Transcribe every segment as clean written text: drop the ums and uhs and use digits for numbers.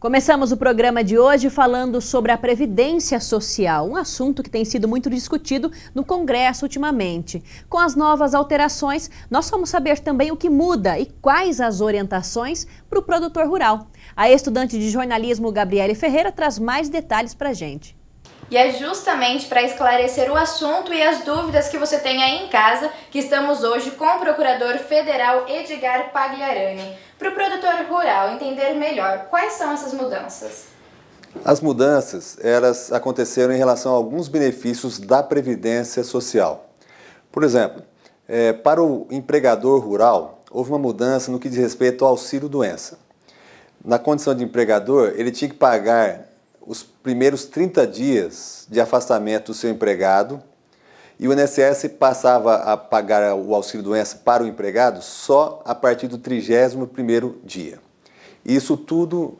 Começamos o programa de hoje falando sobre a Previdência Social, um assunto que tem sido muito discutido no Congresso ultimamente. Com as novas alterações, nós vamos saber também o que muda e quais as orientações para o produtor rural. A estudante de jornalismo Gabriele Ferreira traz mais detalhes para a gente. E é justamente para esclarecer o assunto e as dúvidas que você tem aí em casa que estamos hoje com o Procurador Federal Edgar Pagliarani. Para o produtor rural entender melhor quais são essas mudanças. As mudanças, elas aconteceram em relação a alguns benefícios da Previdência Social. Por exemplo, para o empregador rural, houve uma mudança no que diz respeito ao auxílio-doença. Na condição de empregador, ele tinha que pagar os primeiros 30 dias de afastamento do seu empregado e o INSS passava a pagar o auxílio-doença para o empregado só a partir do 31º dia. Isso tudo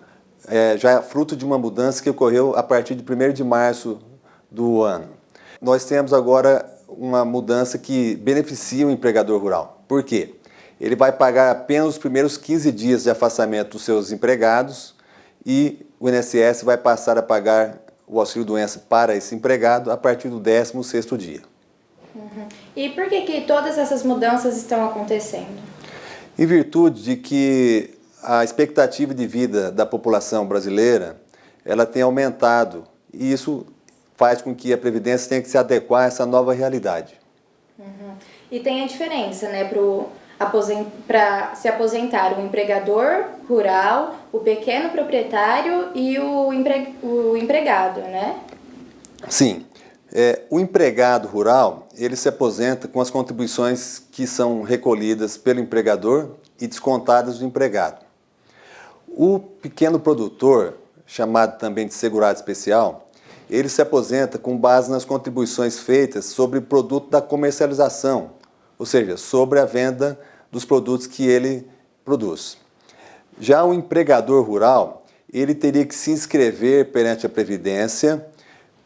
já é fruto de uma mudança que ocorreu a partir de 1º de março do ano. Nós temos agora uma mudança que beneficia o empregador rural. Por quê? Ele vai pagar apenas os primeiros 15 dias de afastamento dos seus empregados e o INSS vai passar a pagar o auxílio-doença para esse empregado a partir do 16º dia. E por que todas essas mudanças estão acontecendo? Em virtude de que a expectativa de vida da população brasileira ela tem aumentado e isso faz com que a Previdência tenha que se adequar a essa nova realidade. E tem a diferença, né, para se aposentar o empregador rural, o pequeno proprietário e o empregado, né? Sim. O empregado rural, ele se aposenta com as contribuições que são recolhidas pelo empregador e descontadas do empregado. O pequeno produtor, chamado também de segurado especial, ele se aposenta com base nas contribuições feitas sobre o produto da comercialização, ou seja, sobre a venda dos produtos que ele produz. Já o empregador rural, ele teria que se inscrever perante a Previdência,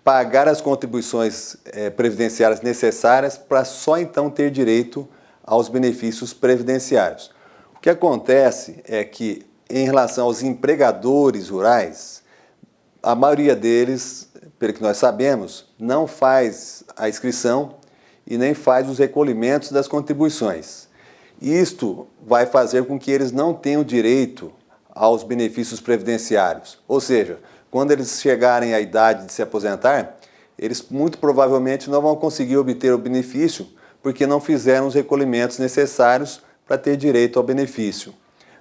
pagar as contribuições previdenciárias necessárias para só então ter direito aos benefícios previdenciários. O que acontece é que, em relação aos empregadores rurais, a maioria deles, pelo que nós sabemos, não faz a inscrição e nem faz os recolhimentos das contribuições. Isto vai fazer com que eles não tenham direito aos benefícios previdenciários. Ou seja, quando eles chegarem à idade de se aposentar, eles muito provavelmente não vão conseguir obter o benefício porque não fizeram os recolhimentos necessários para ter direito ao benefício.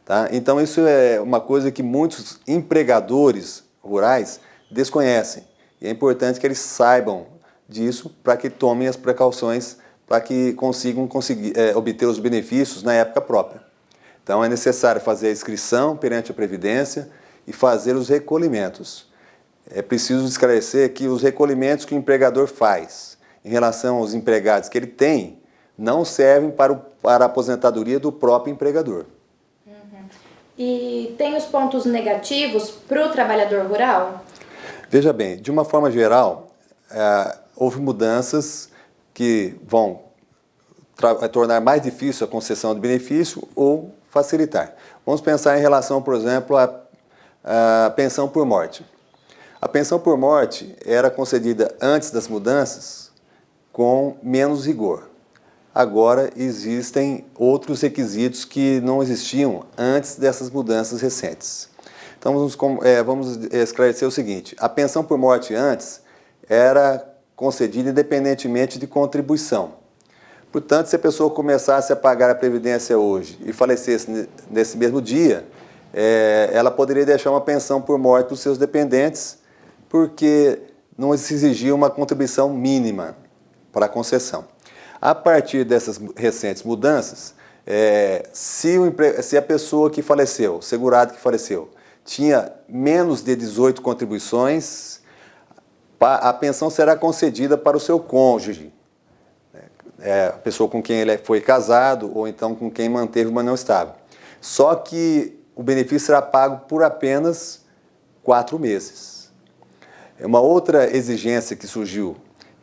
Tá? Então isso é uma coisa que muitos empregadores rurais desconhecem. E é importante que eles saibam disso para que tomem as precauções para que consigam obter os benefícios na época própria. Então é necessário fazer a inscrição perante a Previdência e fazer os recolhimentos. É preciso esclarecer que os recolhimentos que o empregador faz em relação aos empregados que ele tem não servem para a aposentadoria do próprio empregador. E tem os pontos negativos para o trabalhador rural? Veja bem, de uma forma geral, houve mudanças que vão tornar mais difícil a concessão de benefício ou facilitar. Vamos pensar em relação, por exemplo, à pensão por morte. A pensão por morte era concedida antes das mudanças com menos rigor. Agora existem outros requisitos que não existiam antes dessas mudanças recentes. Então vamos esclarecer o seguinte: a pensão por morte antes era concedida independentemente de contribuição. Portanto, se a pessoa começasse a pagar a Previdência hoje e falecesse nesse mesmo dia, ela poderia deixar uma pensão por morte para os seus dependentes, porque não se exigia uma contribuição mínima para a concessão. A partir dessas recentes mudanças, se a pessoa que faleceu, o segurado que faleceu, tinha menos de 18 contribuições, a pensão será concedida para o seu cônjuge, a pessoa com quem ele foi casado ou então com quem manteve uma união estável. Só que o benefício será pago por apenas 4 meses. Uma outra exigência que surgiu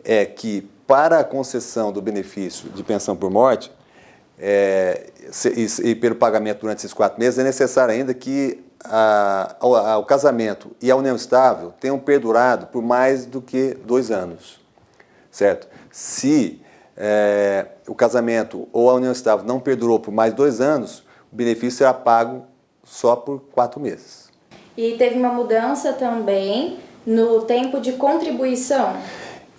é que, para a concessão do benefício de pensão por morte e pelo pagamento durante esses 4 meses, é necessário ainda que o casamento e a união estável tenham perdurado por mais do que 2 anos, certo? Se o casamento ou a união estável não perdurou por mais 2 anos, o benefício será pago só por 4 meses. E teve uma mudança também no tempo de contribuição?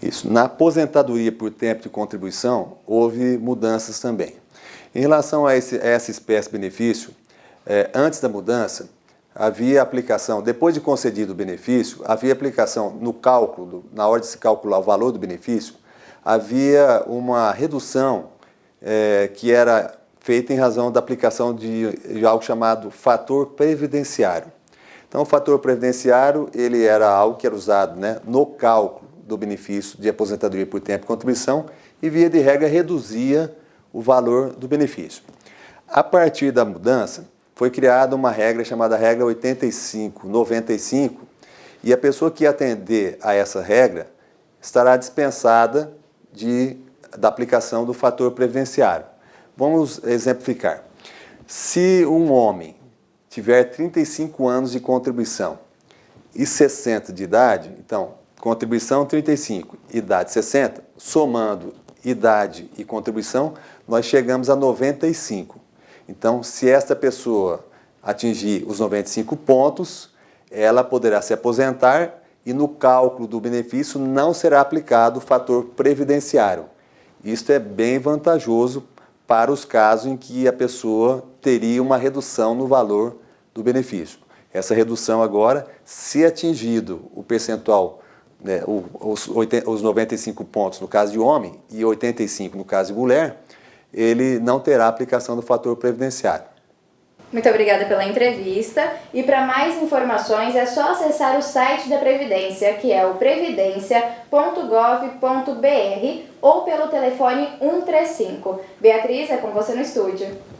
Isso. Na aposentadoria por tempo de contribuição, houve mudanças também. Em relação a essa espécie de benefício, antes da mudança, havia aplicação, depois de concedido o benefício, havia aplicação no cálculo, na hora de se calcular o valor do benefício, havia uma redução que era feita em razão da aplicação de algo chamado fator previdenciário. Então, o fator previdenciário, ele era algo que era usado, né, no cálculo do benefício de aposentadoria por tempo de contribuição e, via de regra, reduzia o valor do benefício. A partir da mudança, foi criada uma regra chamada regra 85-95 e a pessoa que atender a essa regra estará dispensada da aplicação do fator previdenciário. Vamos exemplificar. Se um homem tiver 35 anos de contribuição e 60 de idade, então, contribuição 35, idade 60, somando idade e contribuição, nós chegamos a 95. Então, se esta pessoa atingir os 95 pontos, ela poderá se aposentar e no cálculo do benefício não será aplicado o fator previdenciário. Isto é bem vantajoso para os casos em que a pessoa teria uma redução no valor do benefício. Essa redução agora, se atingido o percentual, né, os 95 pontos no caso de homem e 85 no caso de mulher, ele não terá aplicação do fator previdenciário. Muito obrigada pela entrevista e para mais informações é só acessar o site da Previdência, que é o previdencia.gov.br ou pelo telefone 135. Beatriz, é com você no estúdio.